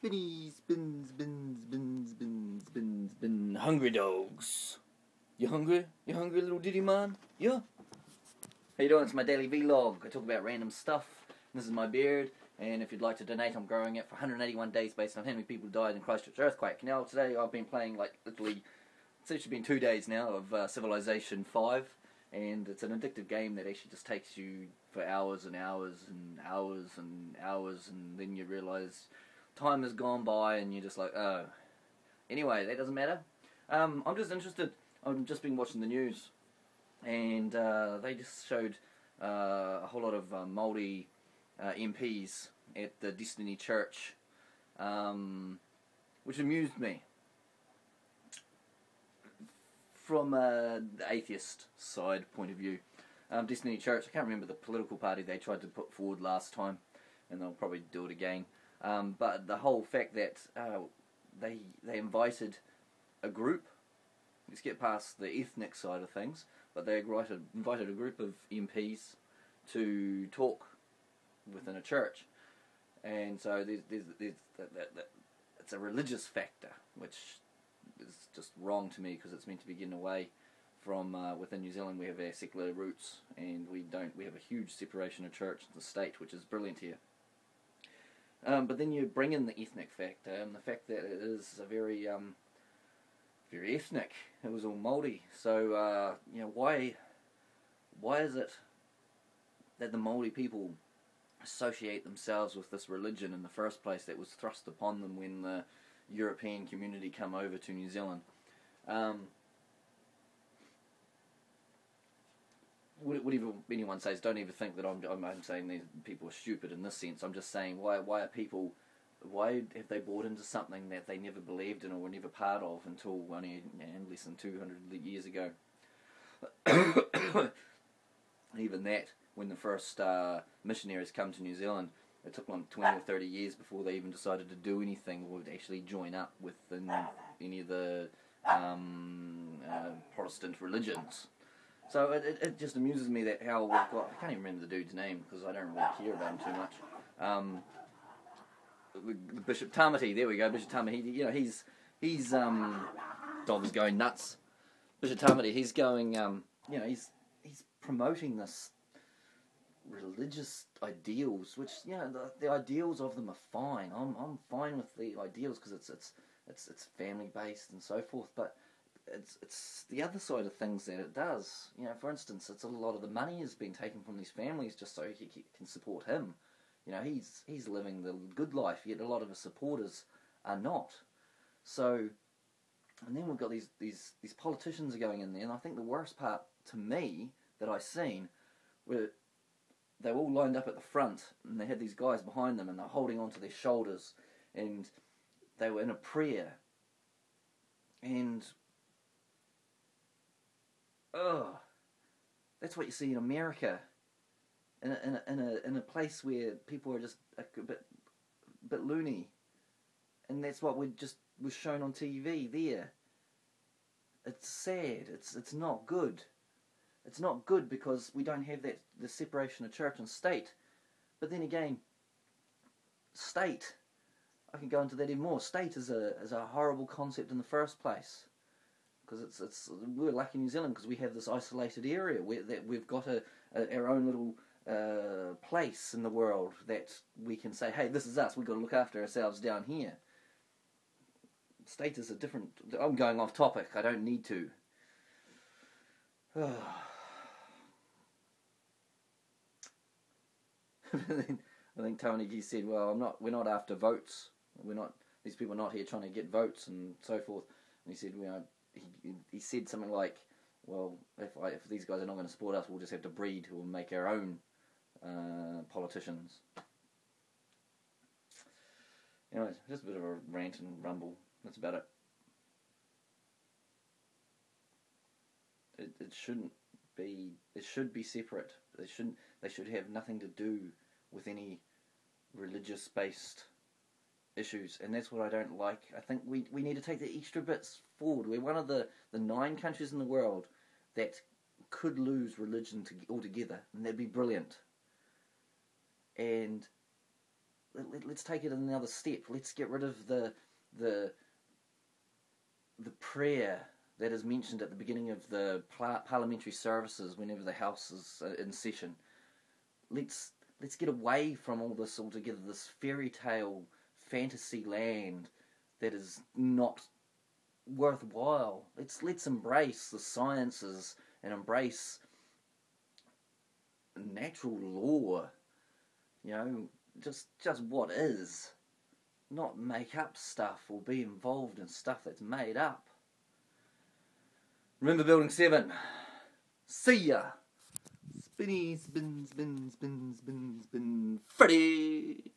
Spins. Hungry dogs. You hungry? You hungry, little diddy man? Yeah? How you doing? It's my daily vlog. I talk about random stuff. This is my beard, and if you'd like to donate, I'm growing it for 181 days based on how many people died in Christchurch earthquake. Now, today I've been playing, literally, it's actually been 2 days now of Civilization 5, and it's an addictive game that actually just takes you for hours and hours and hours and hours, and then you realise time has gone by, and you're just like, oh. Anyway, that doesn't matter. I'm just interested. I've just been watching the news, and they just showed a whole lot of Maori MPs at the Destiny Church, which amused me. From the atheist side point of view, Destiny Church, I can't remember the political party they tried to put forward last time, and they'll probably do it again. But the whole fact that they invited a group, let's get past the ethnic side of things, but they invited a group of MPs to talk within a church, and so there's it's a religious factor, which is just wrong to me, because it's meant to be getting away from within New Zealand. We have our secular roots, and we have a huge separation of church and the state, which is brilliant here. But then you bring in the ethnic factor, and the fact that it is a very very ethnic. It was all Maori. So you know, why is it that the Maori people associate themselves with this religion in the first place that was thrust upon them when the European community come over to New Zealand? Whatever anyone says, don't even think that I'm saying these people are stupid in this sense. I'm just saying, why have they bought into something that they never believed in or were never part of until only less than 200 years ago? Even that, when the first missionaries come to New Zealand, it took them 20 or 30 years before they even decided to do anything or would actually join up with any of the Protestant religions. So it just amuses me that how we've got, I can't even remember the dude's name because I don't really care about him too much. Bishop Tamati, there we go, Bishop Tamati. You know, he's dog is going nuts. Bishop Tamati, he's going, you know, he's promoting this religious ideals, which, you know, the ideals of them are fine. I'm fine with the ideals because it's family based and so forth, but it's the other side of things that it does. You know, for instance, it's a lot of the money has been taken from these families just so he can support him. You know, he's living the good life, yet a lot of his supporters are not. So, and then we've got these politicians are going in there, and I think the worst part to me that I seen were they were all lined up at the front, and they had these guys behind them, and they're holding onto their shoulders, and they were in a prayer, and that's what you see in America, in a place where people are just a bit loony, and that's what was shown on TV there. It's sad. It's not good. It's not good because we don't have the separation of church and state. But then again, state, I can go into that even more. State is a horrible concept in the first place. Because we're lucky in New Zealand because we have this isolated area that we've got our own little place in the world that we can say, hey, this is us, we've got to look after ourselves down here. State is a different... I'm going off topic, I don't need to. I think Tony said, well, we're not after votes. These people are not here trying to get votes and so forth. And he said, he said something like, well, if these guys are not going to support us, we'll just have to breed or make our own politicians. Anyways, just a bit of a rant and rumble. That's about it. It shouldn't be. It should be separate. They should have nothing to do with any religious-based issues, and that's what I don't like. I think we need to take the extra bits forward. We're one of the 9 countries in the world that could lose religion altogether, and that'd be brilliant. And let's take it another step. Let's get rid of the prayer that is mentioned at the beginning of the parliamentary services whenever the House is in session. Let's get away from all this altogether, this fairy tale fantasy land that is not worthwhile. Let's embrace the sciences and embrace natural law. You know, just what is. Not make up stuff or be involved in stuff that's made up. Remember Building 7. See ya! Spinny, spin, spin, spin, spin, spin, Freddy!